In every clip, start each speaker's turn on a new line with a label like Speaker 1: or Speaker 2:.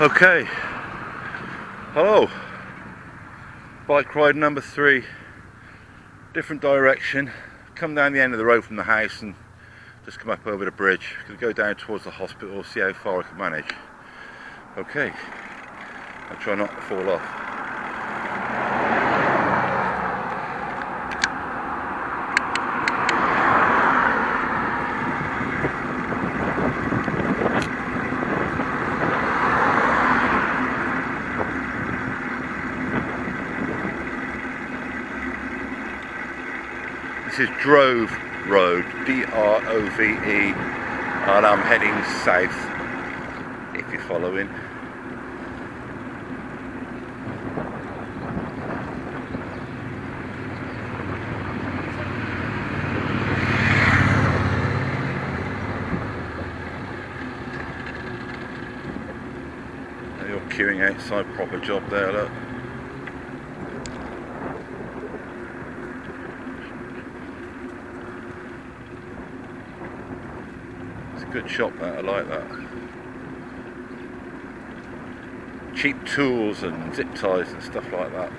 Speaker 1: Okay, hello, bike ride number 3, different direction, come down the end of the road from the house and just come up over the bridge. Gonna go down towards the hospital, see how far I can manage. Okay, I'll try not to fall off. This is Drove Road, D-R-O-V-E, and I'm heading south, if you're following. You're queuing outside, proper job there, look. Good shop that, I like that. Cheap tools and zip ties and stuff like that.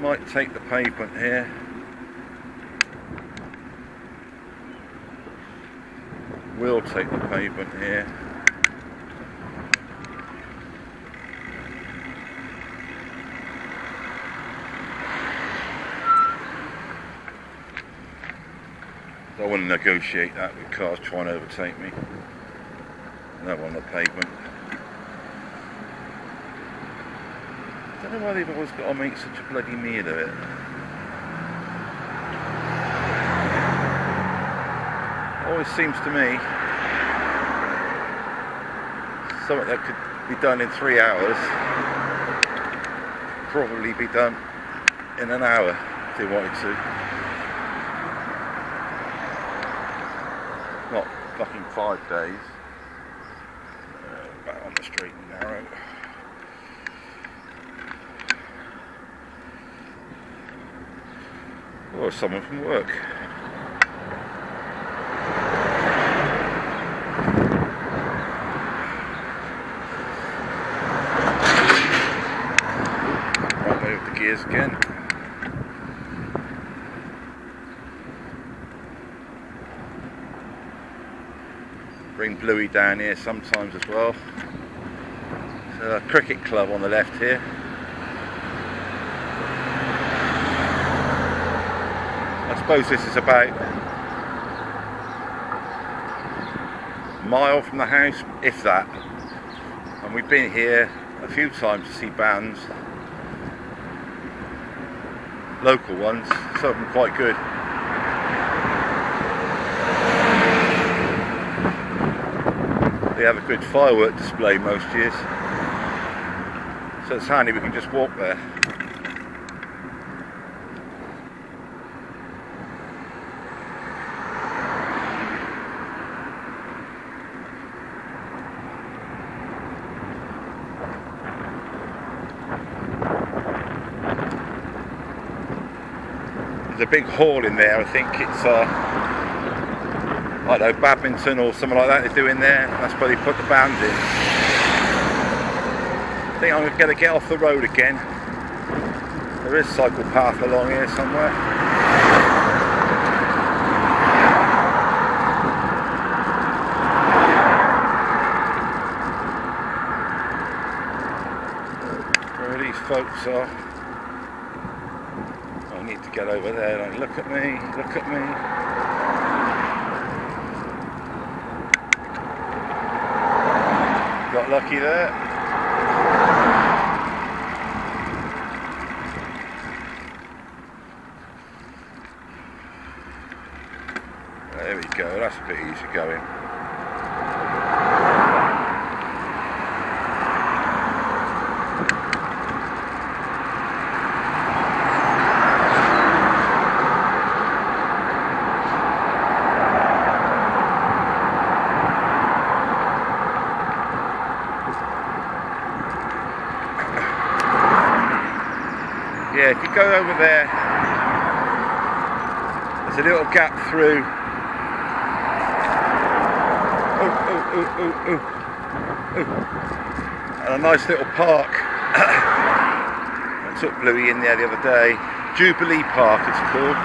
Speaker 1: Might take the pavement here. We'll take the pavement here. I want to negotiate that with cars trying to overtake me. No on the pavement. I don't know why they've always got to make such a bloody meal of it. Always seems to me something that could be done in 3 hours probably be done in an hour if they wanted to. Not fucking 5 days. Back on the straight and narrow. Or someone from work. Gears again. Bring Bluey down here sometimes as well. There's a cricket club on the left here. I suppose this is about a mile from the house, if that. And we've been here a few times to see bands. Local ones, some of them quite good. They have a good firework display most years, so it's handy we can just walk there. There's a big hall in there. I think it's I don't know, badminton or something like that they do in there. That's where they put the bands in. I think I'm going to get off the road again. There is a cycle path along here somewhere. Where these folks are. I need to get over there. Like, look at me, look at me. Got lucky there. There we go, that's a bit easy going. go over there, there's a little gap through. And a nice little park. I took Bluey in there the other day. Jubilee Park it's called.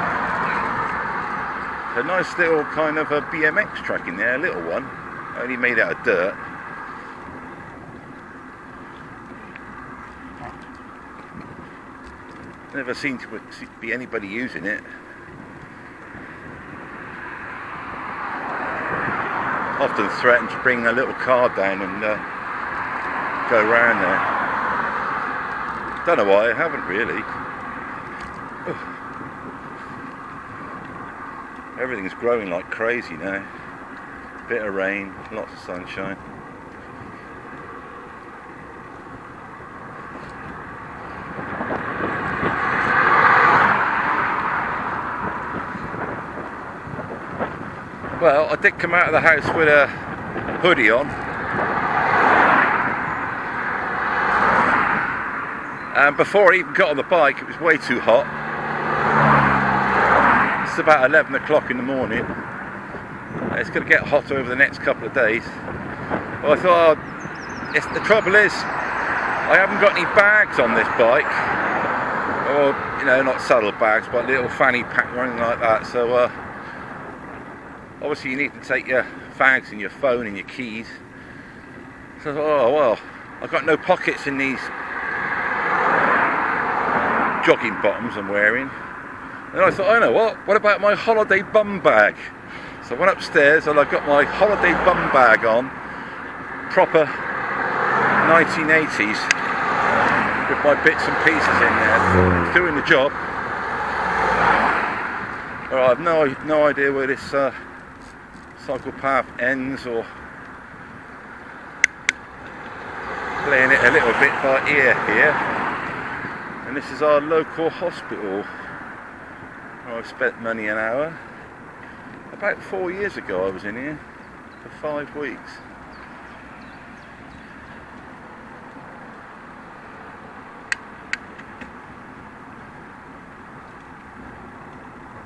Speaker 1: A nice little kind of a BMX track in there, a little one, only made out of dirt. Never seemed to be anybody using it. Often threaten to bring a little car down and go around there. Don't know why, I haven't really. Everything's growing like crazy now. Bit of rain, lots of sunshine. Well, I did come out of the house with a hoodie on. And before I even got on the bike, it was way too hot. It's about 11 o'clock in the morning. It's going to get hotter over the next couple of days. Well, I thought, the trouble is, I haven't got any bags on this bike. Or, you know, not saddle bags, but little fanny pack or anything like that. So, obviously you need to take your fags and your phone and your keys. So I thought, oh well, I've got no pockets in these jogging bottoms I'm wearing. And I thought, oh, you know what about my holiday bum bag? So I went upstairs and I got my holiday bum bag on, proper 1980s, with my bits and pieces in there, doing the job. Well, I have no idea where this cycle path ends, or playing it a little bit by ear here. And this is our local hospital where I've spent money an hour. About 4 years ago I was in here for 5 weeks.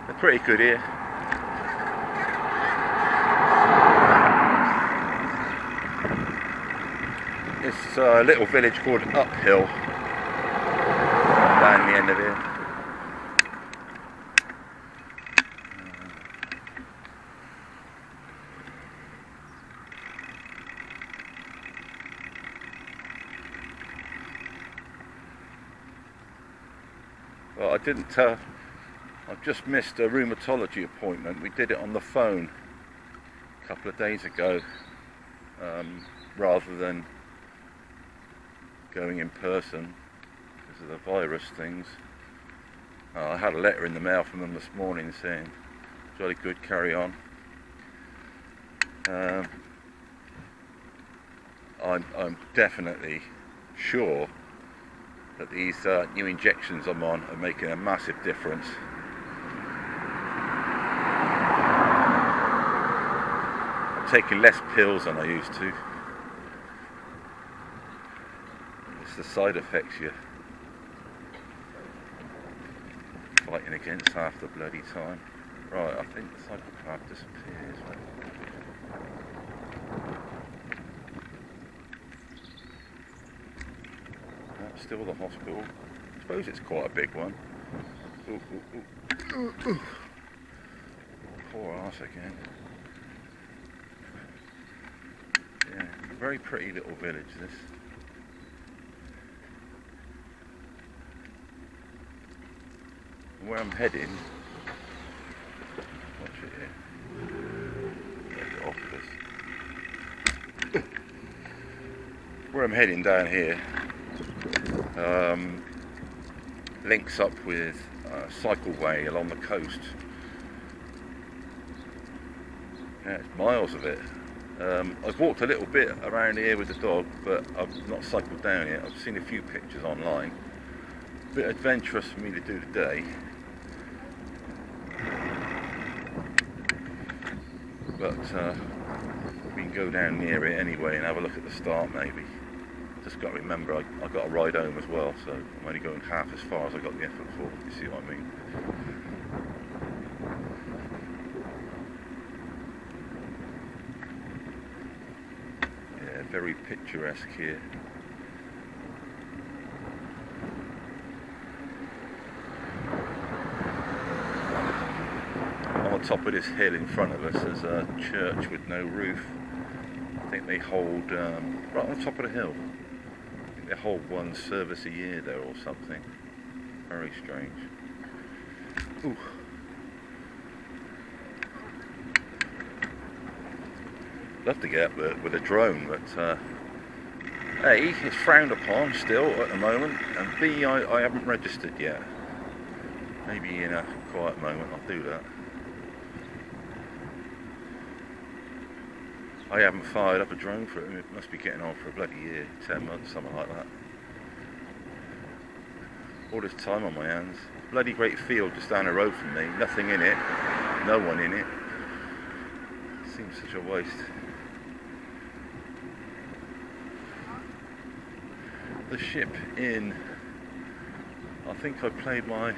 Speaker 1: They're pretty good here. It's a little village called Uphill down the end of here. Well, I didn't. I've just missed a rheumatology appointment. We did it on the phone a couple of days ago, rather than going in person because of the virus things. I had a letter in the mail from them this morning saying, jolly good, carry on. I'm definitely sure that these new injections I'm on are making a massive difference. I'm taking less pills than I used to. It's the side effects you're fighting against half the bloody time. Right, I think the cycle path disappears. That's still the hospital. I suppose it's quite a big one. Ooh. Poor arse again. Yeah, very pretty little village this. Where I'm heading, watch it here. Where I'm heading down here links up with a cycleway along the coast. Yeah, it's miles of it. I've walked a little bit around here with the dog, but I've not cycled down yet. I've seen a few pictures online. A bit adventurous for me to do today. But we can go down near it anyway and have a look at the start maybe. Just got to remember I got to ride home as well, so I'm only going half as far as I got the effort for. You see what I mean? Yeah, very picturesque here. On the top of this hill in front of us there's a church with no roof. I think they hold right on the top of the hill. They hold one service a year there or something. Very strange. Ooh. Love to get up with a drone, but A, it's frowned upon still at the moment, and B, I haven't registered yet. Maybe in a quiet moment I'll do that. I haven't fired up a drone for it. It must be getting on for a bloody year, 10 months, something like that. All this time on my hands. Bloody great field just down the road from me. Nothing in it. No one in it. Seems such a waste. The Ship Inn. I think I played my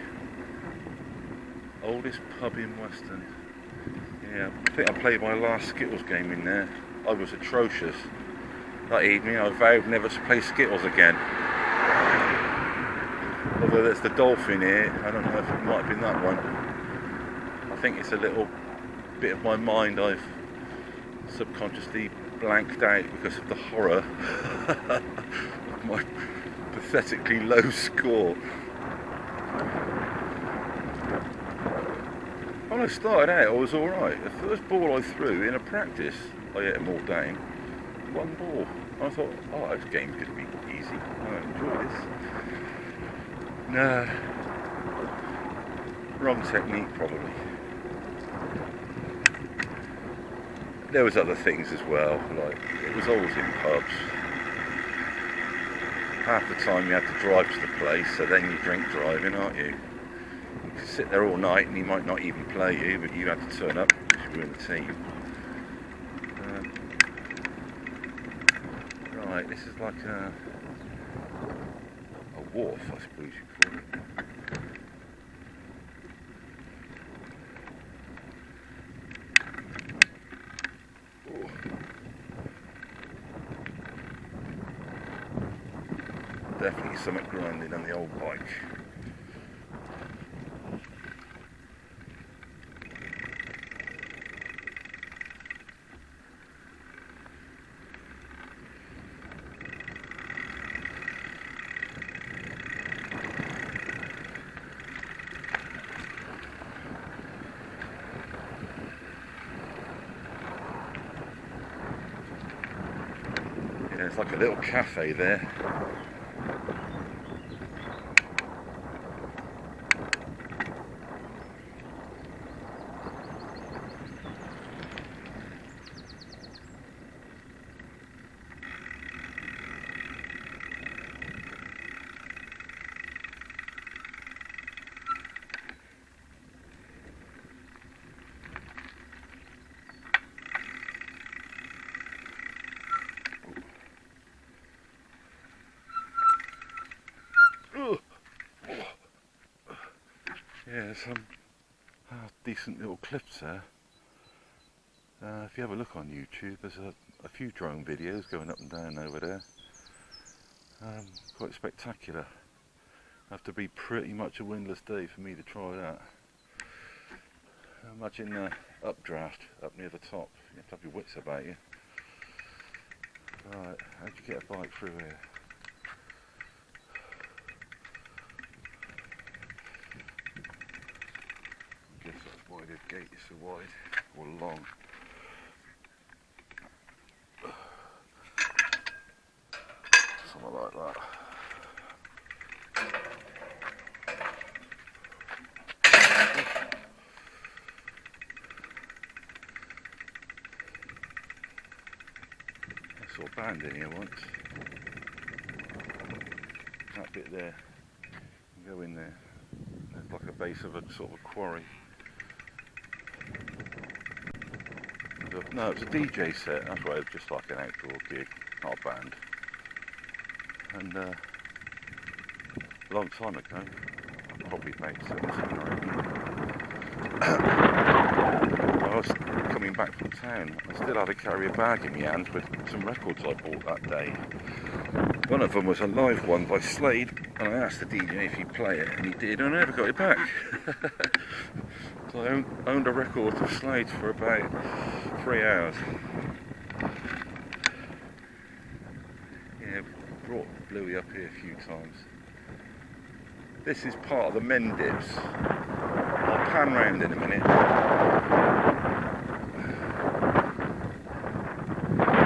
Speaker 1: oldest pub in Weston. Yeah, I think I played my last Skittles game in there. I was atrocious. That evening I vowed never to play Skittles again. Although there's the dolphin here, I don't know if it might have been that one. I think it's a little bit of my mind I've subconsciously blanked out because of the horror of my pathetically low score. When I started out, I was alright. The first ball I threw in a practice, I hit them all down. One ball. I thought, oh, this game's going to be easy. I enjoy this. Nah. Wrong technique, probably. There was other things as well, like, it was always in pubs. Half the time you had to drive to the place, so then you drink driving, aren't you? You could sit there all night and he might not even play you, but you had to turn up because you were in the team. Right, this is like a wharf, I suppose you call it. Oh. Definitely something grinding on the old bike. It's like a little cafe there. Yeah, some decent little clips there. If you have a look on YouTube, there's a few drone videos going up and down over there. Quite spectacular. Have to be pretty much a windless day for me to try that. Imagine the updraft up near the top. You have to have your wits about you. Right, how'd you get a bike through here? I guess that's why the gate is so wide or long. Something like that. I saw a band in here once. That bit there. You go in there. There's like a base of a sort of a quarry. No, it's a DJ set. That's why it's just like an outdoor gig, not a band. and a long time ago, probably about 7 or 8 years, I was coming back from town. I still had to carry a bag in my hands with some records I bought that day. One of them was a live one by Slade, and I asked the DJ if he'd play it, and he did, and I never got it back. So I owned a record of Slade's for about 3 hours. Yeah, brought Bluey up here a few times. This is part of the men dips. I'll pan round in a minute.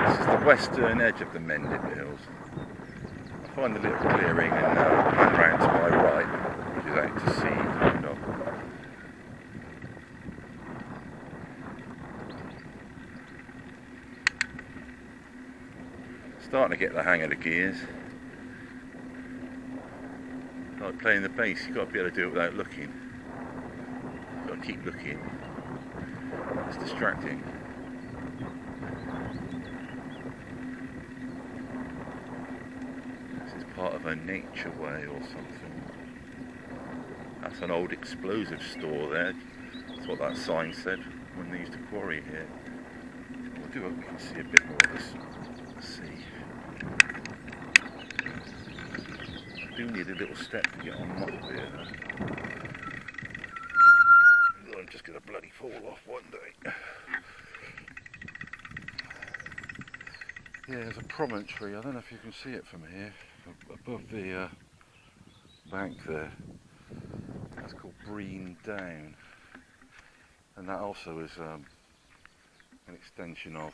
Speaker 1: This is the western edge of the Mendip Hills. I find a little clearing and pan round to my right, which is out to sea, kind of. Starting to get the hang of the gears. Like playing the bass, you've got to be able to do it without looking. You've got to keep looking. It's distracting. This is part of a nature way or something. That's an old explosive store there. That's what that sign said when they used to quarry here. We'll do hope we can see a bit more of this sea. I do need a little step to get on top here though. I'm just going to bloody fall off one day. Yeah, there's a promontory, I don't know if you can see it from here, above the bank there. That's called Breen Down. And that also is an extension of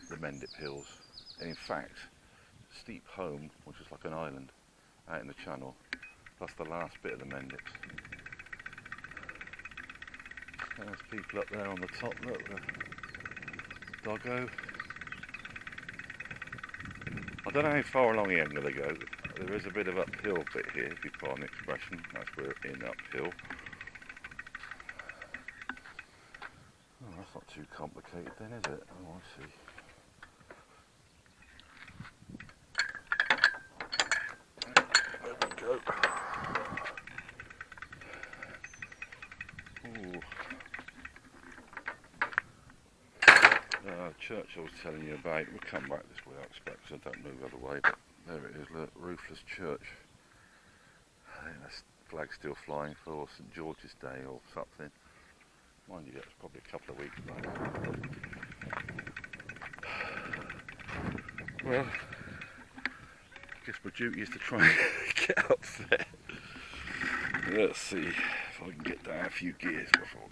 Speaker 1: the Mendip Hills. And in fact, Steep Home, which is like an island out in the channel, that's the last bit of the Mendips. And there's people up there on the top, look, the doggo. I don't know how far along here I'm going to go. There is a bit of uphill bit here, if you pardon the expression. That's where we're in uphill. Oh, that's not too complicated then, is it? Oh, I see. There we go. Ooh. Church I was telling you about, we'll come back this way I expect, because I don't move the other way, but there it is, look, roofless church. I think that flag's still flying for St George's Day or something. Mind you, that's probably a couple of weeks back. Well, I guess my duty is to try and get up there. Let's see if I can get down a few gears before.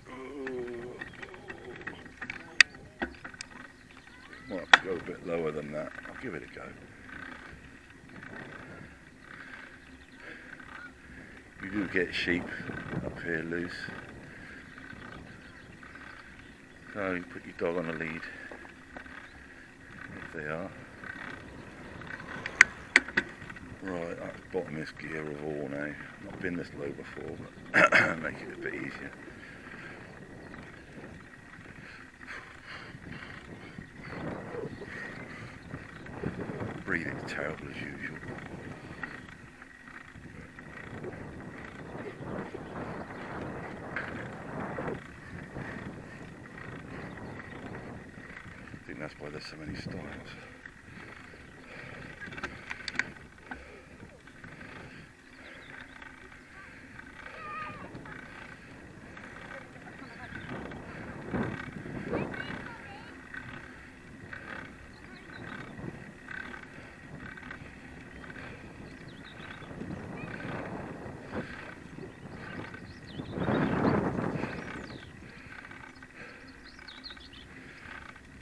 Speaker 1: Might have to go a bit lower than that. I'll give it a go. You do get sheep up here loose. So you put your dog on a lead, if they are. Right, that's bottomless gear of all now. Not been this low before, but make it a bit easier. Breathing's terrible as usual. I think that's why there's so many styles.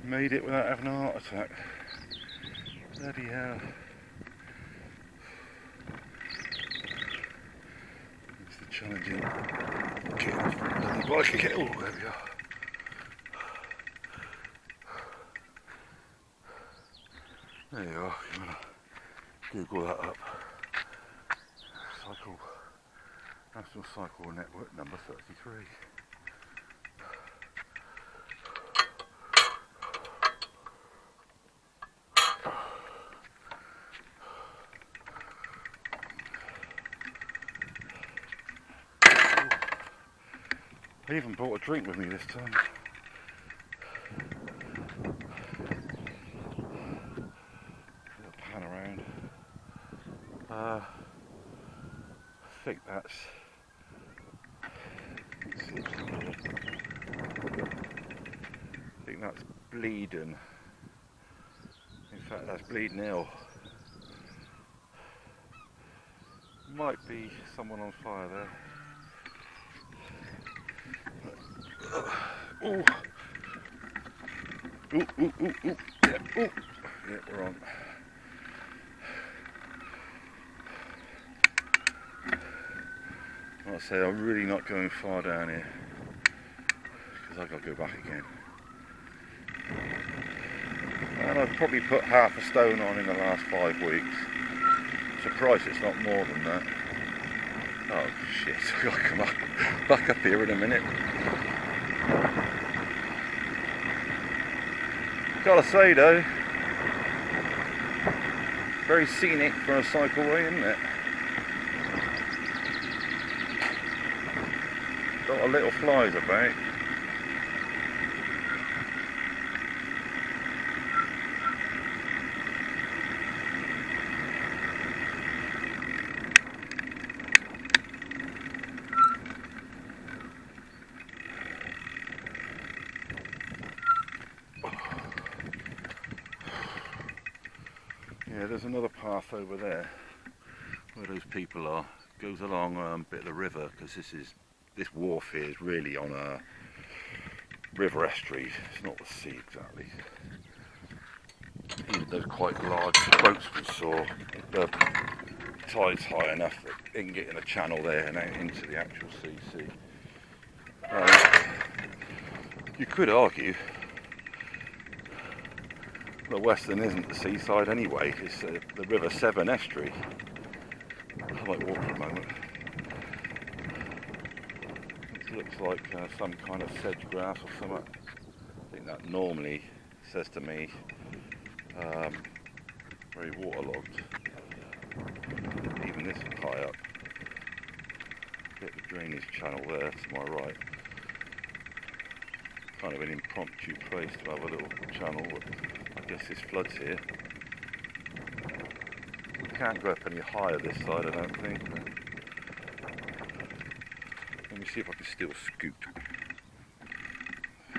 Speaker 1: Made it without having a heart attack. Bloody hell. It's the challenging getting off the bloody bike again. Oh, there we are. There you are. You want to Google that up. National Cycle Network number 33. I even brought a drink with me this time. Little pan around. I think that's. Let's see. I think that's Bleeding. In fact, that's Bleeding Hill. Might be someone on fire there. Ooh. Ooh, ooh, ooh, ooh. Yeah, ooh. Yeah, we're on. Like I say, I'm really not going far down here because I've got to go back again. And I've probably put half a stone on in the last 5 weeks. Surprised it's not more than that. Oh shit, I've got to come up, back up here in a minute. Gotta say though, very scenic for a cycleway, isn't it? Got a little flies about. Yeah, there's another path over there where those people are. Goes along a bit of the river because this wharf here is really on a river estuary. It's not the sea exactly. Even those quite large boats we saw, the tide's high enough that they can get in a channel there and out into the actual sea. You could argue the Western isn't the seaside anyway, it's the River Severn estuary. I might walk for a moment. It looks like some kind of sedge grass or something. I think that normally says to me very waterlogged. Even this high up. Bit of a drainage channel there to my right. Kind of an impromptu place to have a little channel, but I guess this floods here. We can't go up any higher this side, I don't think. Let me see if I can still scoot. I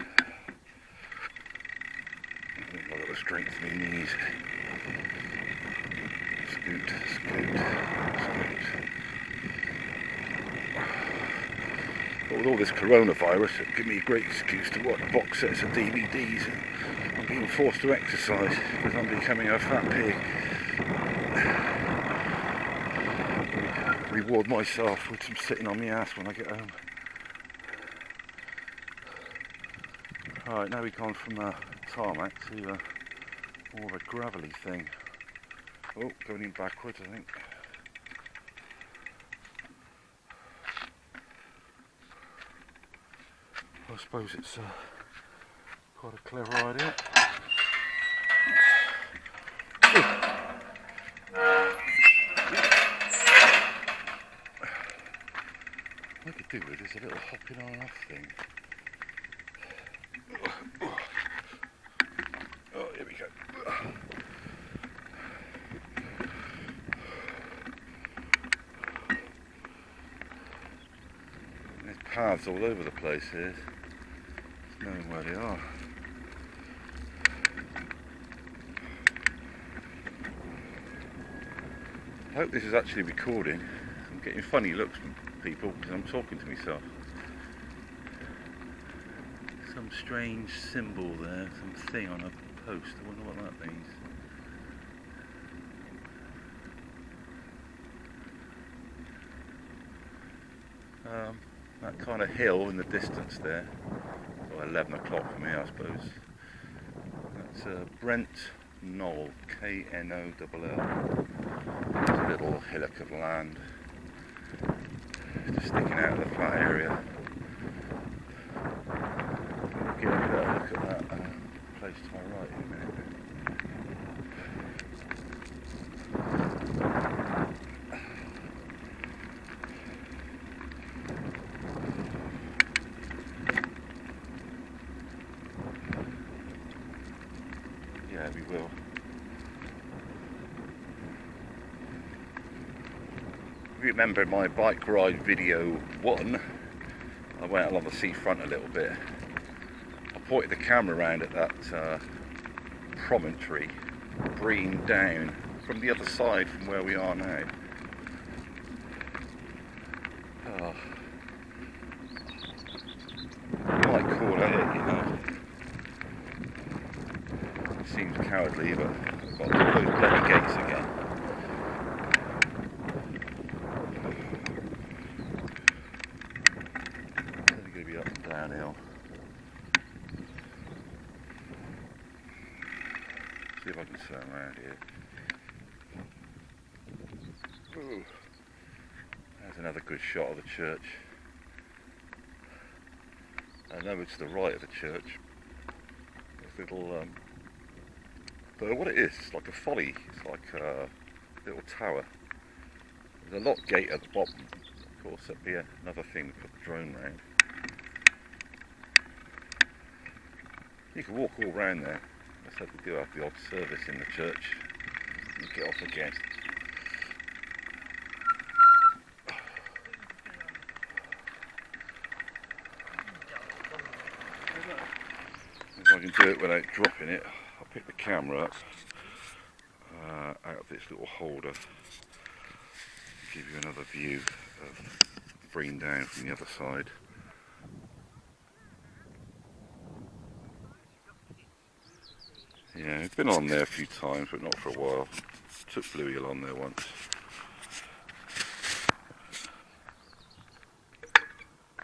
Speaker 1: think I've got the strength in my knees. Scoot, scoot, scoot. But with all this coronavirus, it gives me a great excuse to watch box sets of DVDs. I'm being forced to exercise because I'm becoming a fat pig. Reward myself with some sitting on my ass when I get home. Alright, now we've gone from tarmac to more of a gravelly thing. Oh, going in backwards I think. I suppose it's quite a clever idea. What I could do with is a little hopping on and off thing. Oh, here we go. There's paths all over the place here. Knowing where they are. I hope this is actually recording. I'm getting funny looks from people because I'm talking to myself. Some strange symbol there, some thing on a post. I wonder what that means. That kind of hill in the distance there. 11 o'clock for me, I suppose. That's Brent Knoll, K-N-O-L-L. It's a little hillock of land just sticking out of the flat area. We'll get a better look at that place to my right in a minute. Yeah, we will. If you remember my bike ride video 1, I went along the seafront a little bit. I pointed the camera around at that promontory, bream down from the other side from where we are now. Oh. You might call it, you know. It seems cowardly, but I've got to do those bloody gates again. They're going to be up and downhill. See if I can turn around here. Ooh. There's another good shot of the church. I know it's the right of the church. This little, but what it is, it's like a folly. It's like a little tower. There's a lock gate at the bottom. Of course, that'd be another thing to put the drone round. You can walk all round there. I said we do have the odd service in the church. You get off again. If I can do it without dropping it, I'll pick the camera up out of this little holder. Give you another view of Bream Down from the other side. Yeah, it's been on there a few times, but not for a while. Took Bluey along there once.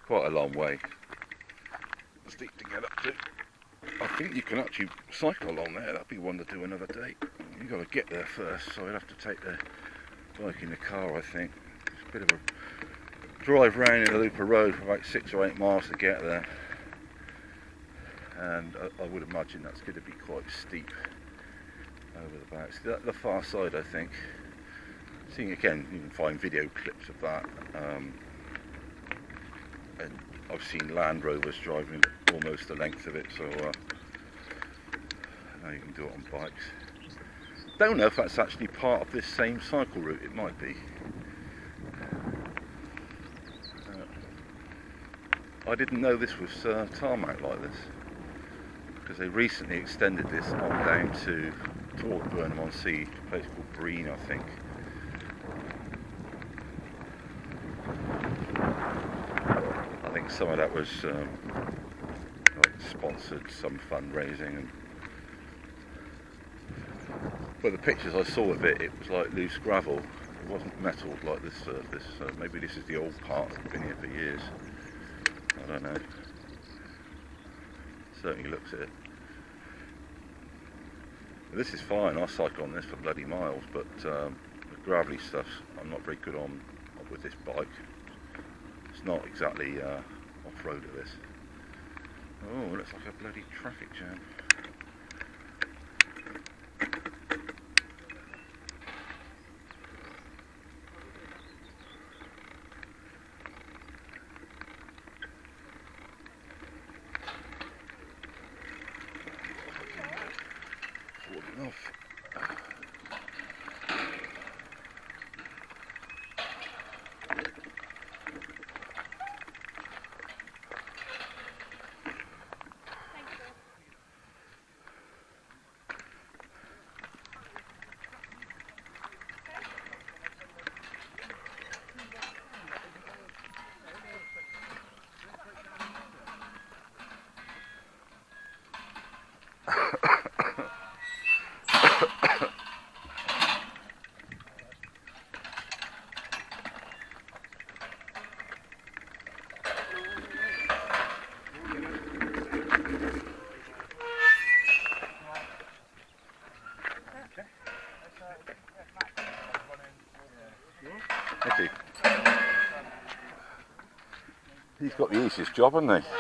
Speaker 1: Quite a long way. Steep to get up to. I think you can actually cycle along there. That'd be one to do another day. You've got to get there first, so I'd have to take the bike in the car, I think. It's a bit of a drive round in a loop of road for about 6 or 8 miles to get there. And I would imagine that's going to be quite steep over the back. So the far side, I think. Seeing again, you can find video clips of that. And I've seen Land Rovers driving almost the length of it, so now you can do it on bikes. Don't know if that's actually part of this same cycle route. It might be. I didn't know this was tarmac like this, because they recently extended this on down toward Burnham-on-Sea, a place called Breen, I think. I think some of that was like sponsored, some fundraising, but the pictures I saw of it, it was like loose gravel. It wasn't metalled like this surface, so maybe this is the old part that's been here for years. I don't know. Certainly looks it. This is fine. I cycle on this for bloody miles, but the gravelly stuff I'm not very good on with this bike. It's not exactly off-road of this. Oh, it looks like a bloody traffic jam. Off. Okay. He's got the easiest job, hasn't he?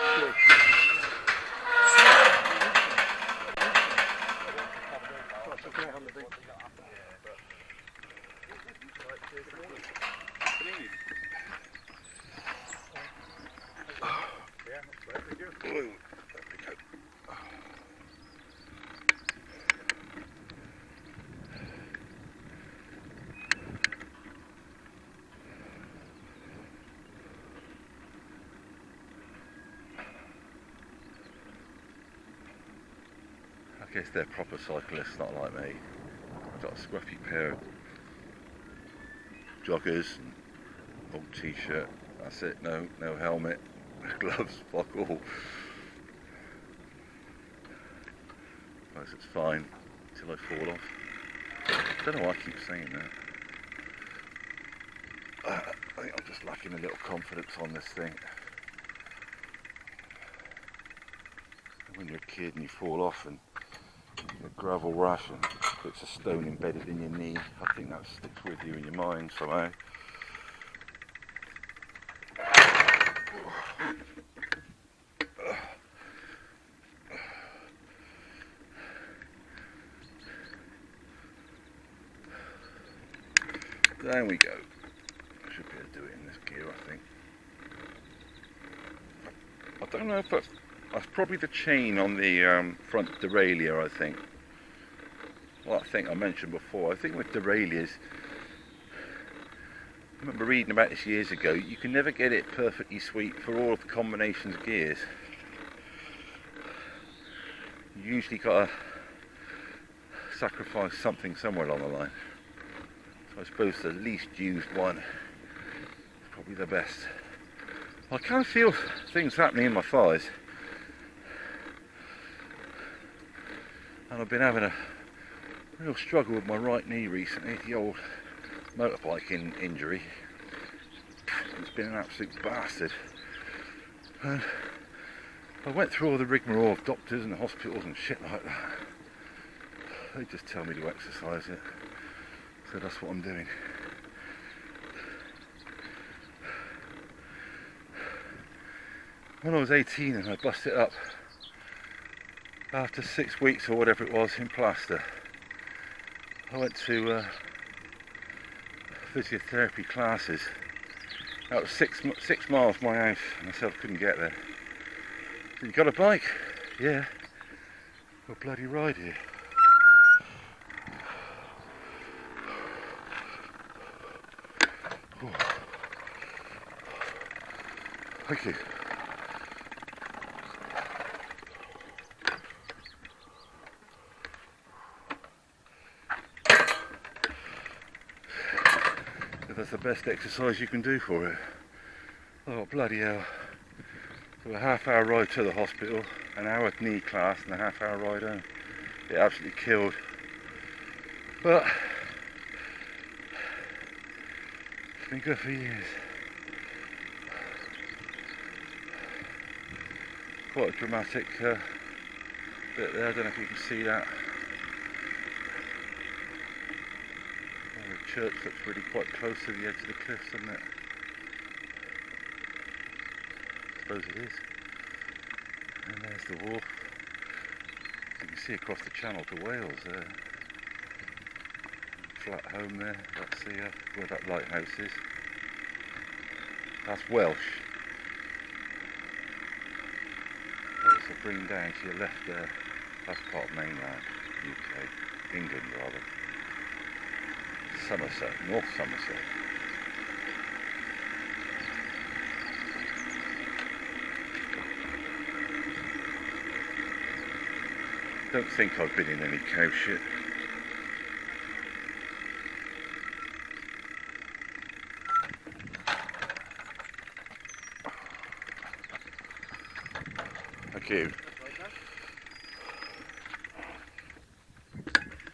Speaker 1: guess they're proper cyclists, not like me. I've got a scruffy pair of joggers and old t-shirt. That's it. No helmet, gloves, fuck all. Suppose it's fine until I fall off. I don't know why I keep saying that. I think I'm just lacking a little confidence on this thing. When you're a kid and you fall off and a gravel rash and it's a stone embedded in your knee, I think that sticks with you in your mind somehow. There we go. I should be able to do it in this gear, I think. I don't know if that's probably the chain on the front derailleur, I think. Well, I think I mentioned before, I think with derailleurs, I remember reading about this years ago, you can never get it perfectly sweet for all of the combinations of gears. You usually got to sacrifice something somewhere along the line. So I suppose the least used one is probably the best. I can feel things happening in my thighs. And I've been having a real struggle with my right knee recently, the old motorbiking injury. It's been an absolute bastard. And I went through all the rigmarole of doctors and hospitals and shit like that. They just tell me to exercise it. So that's what I'm doing. When I was 18 and I busted up after 6 weeks or whatever it was in plaster, I went to physiotherapy classes. That was 6 miles from my house, and I said I couldn't get there. So, you got a bike? Yeah. We'll bloody ride here. Oh. Thank you. That's the best exercise you can do for it. Oh bloody hell. So a half-hour ride to the hospital, an hour knee class and a half-hour ride home. It absolutely killed. But it's been good for years. Quite a dramatic bit there, I don't know if you can see that. The church looks really quite close to the edge of the cliffs, doesn't it? I suppose it is. And there's the wharf. You can see across the channel to Wales there. Flat home there, that's the, where that lighthouse is. That's Welsh. There's the bring down to your left there. That's part of mainland, UK, England rather. Somerset, North Somerset. Don't think I've been in any cow shit. Thank you.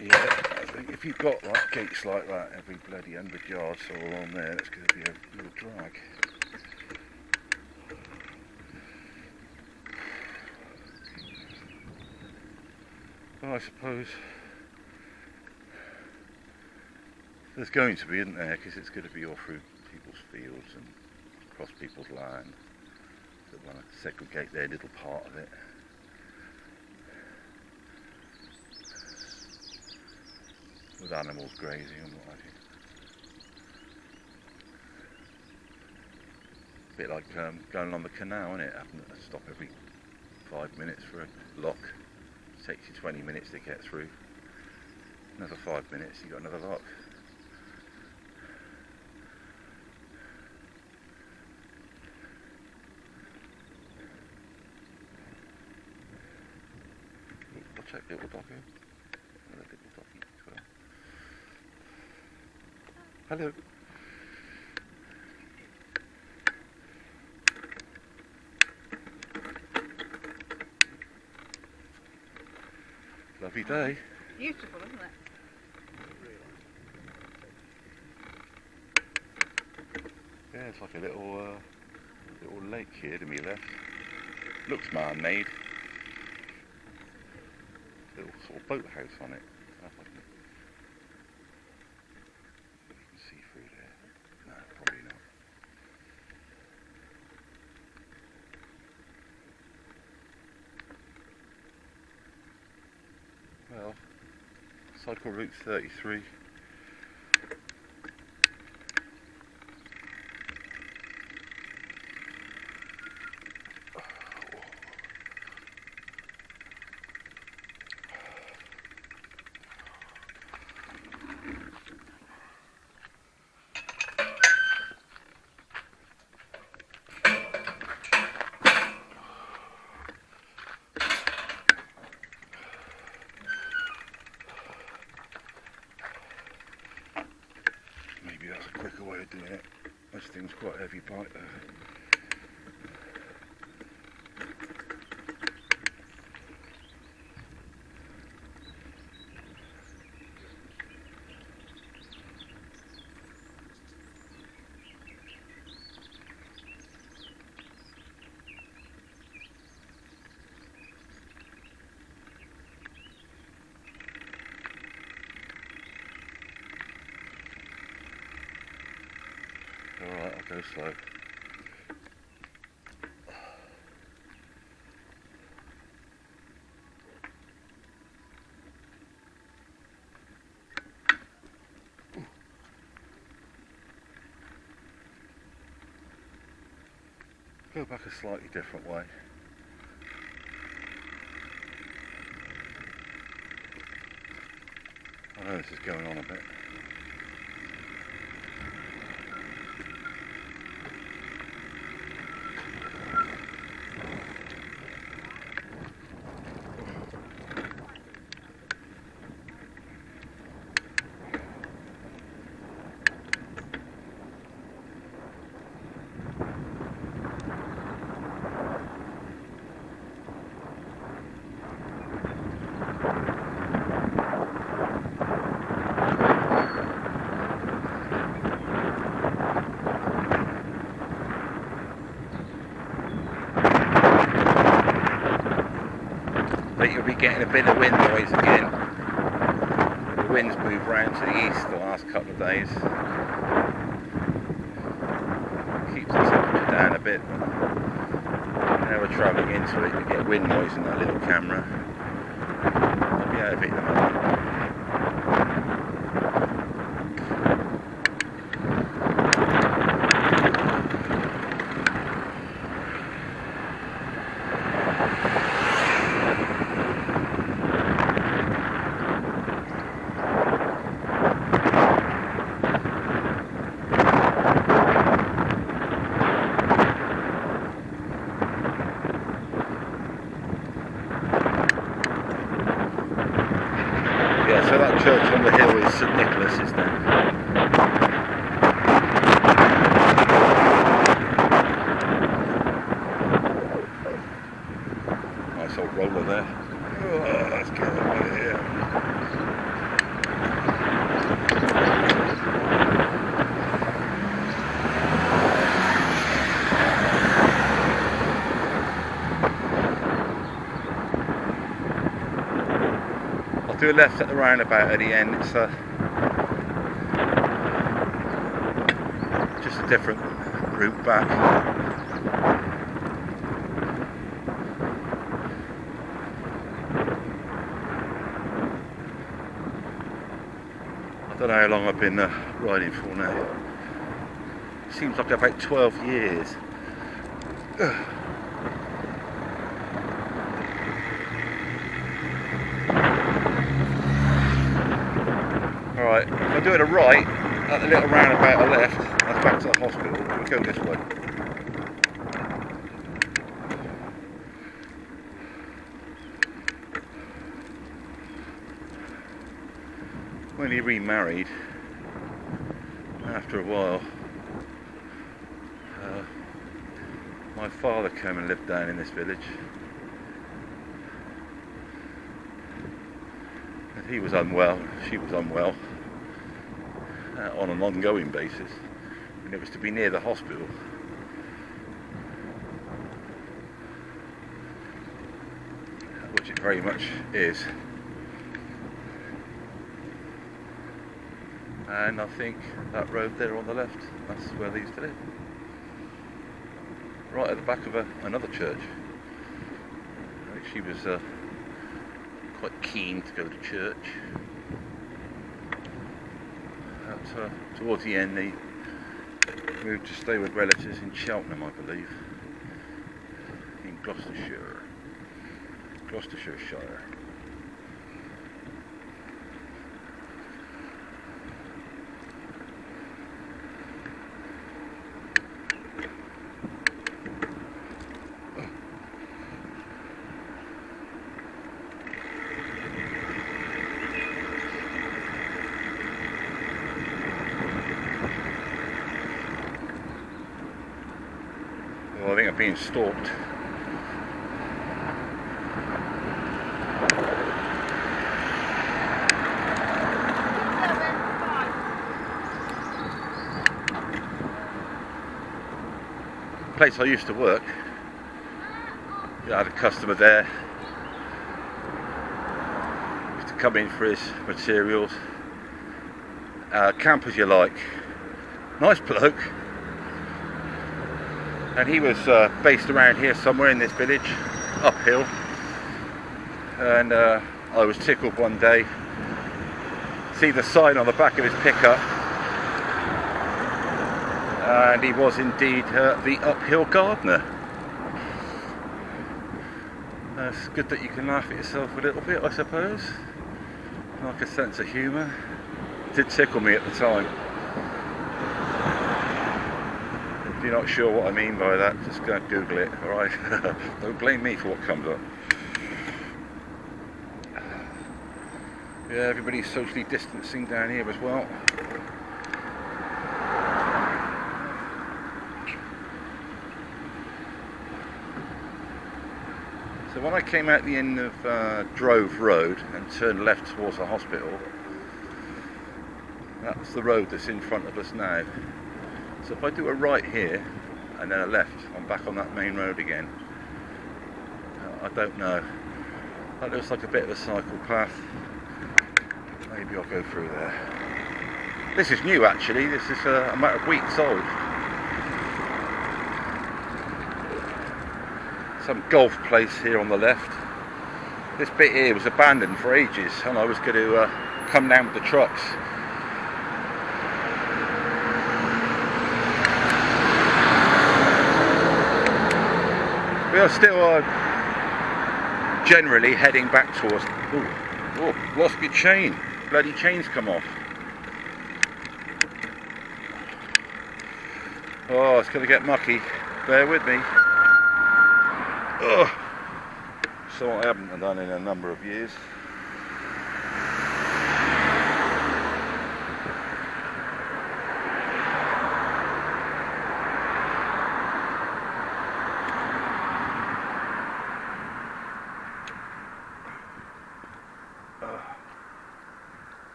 Speaker 1: Yeah, I think if you've got like gates like that every bloody 100 yards all on there, that's going to be a real drag. Well, I suppose there's going to be, isn't there? Because it's going to be all through people's fields and across people's land. So they want to segregate their little part of it. With animals grazing and what have you. A bit like going along the canal, isn't it? Having to stop every 5 minutes for a lock. It takes you 20 minutes to get through. Another 5 minutes, you've got another lock. Watch check little doggo. Another little doggy as well. Hello. Lovely day.
Speaker 2: Beautiful, isn't it?
Speaker 1: Yeah, it's like a little lake here to me left. Looks man-made. Little sort of boathouse on it. I don't know if you can see through there. No, probably not. Well, cycle route 33. Maybe that's a quicker way of doing it. This thing's quite a heavy bike though. Alright, I'll go slow. Go back a slightly different way. I know this is going on a bit. But you'll be getting a bit of wind noise again. The wind's moved round to the east the last couple of days. Keeps the temperature down a bit. Now we're travelling into it, you get wind noise in that little camera. I'll be out of it in a moment. Yeah, so that church on the hill is St Nicholas's then. Nice old roller there. Oh, let's get over here. Do a left at the roundabout at the end. It's just a different route back. I don't know how long I've been riding for now. Seems like about 12 years. Alright, if I do it a right, at the little roundabout a left, that's back to the hospital. We'll go this way. when he remarried, after a while, my father came and lived down in this village. And he was unwell, she was unwell, on an ongoing basis, and it was to be near the hospital. Which it very much is. And I think that road there on the left, that's where they used to live. Right at the back of another church. I think she was quite keen to go to church. Towards the end they moved to stay with relatives in Cheltenham, I believe, in Gloucestershire. Gloucestershire. Well, I think I'm being stalked. Place I used to work, I had a customer there, used to come in for his materials, camp as you like, nice bloke, and he was based around here somewhere in this village, uphill, and I was tickled one day, see the sign on the back of his pickup, and he was indeed the uphill gardener. It's good that you can laugh at yourself a little bit, I suppose. Like a sense of humour. It did tickle me at the time. If you're not sure what I mean by that, just go and Google it, alright? Don't blame me for what comes up. Yeah, everybody's socially distancing down here as well. So when I came out the end of Drove Road and turned left towards the hospital, that's the road that's in front of us now. So if I do a right here and then a left, I'm back on that main road again. I don't know. That looks like a bit of a cycle path. Maybe I'll go through there. This is new actually, this is a matter of weeks old. Some golf place here on the left. This bit here was abandoned for ages and I was going to come down with the trucks. We are still generally heading back towards... Oh, lost my chain. Bloody chain's come off. Oh, it's going to get mucky. Bear with me. Ugh. So I haven't done in a number of years.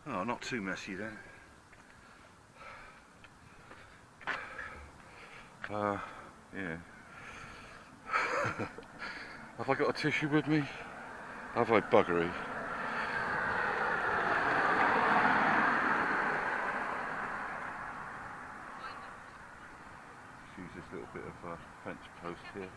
Speaker 1: Oh, not too messy then. Yeah. Have I got a tissue with me? Have I, buggery? Let's use this little bit of fence post here.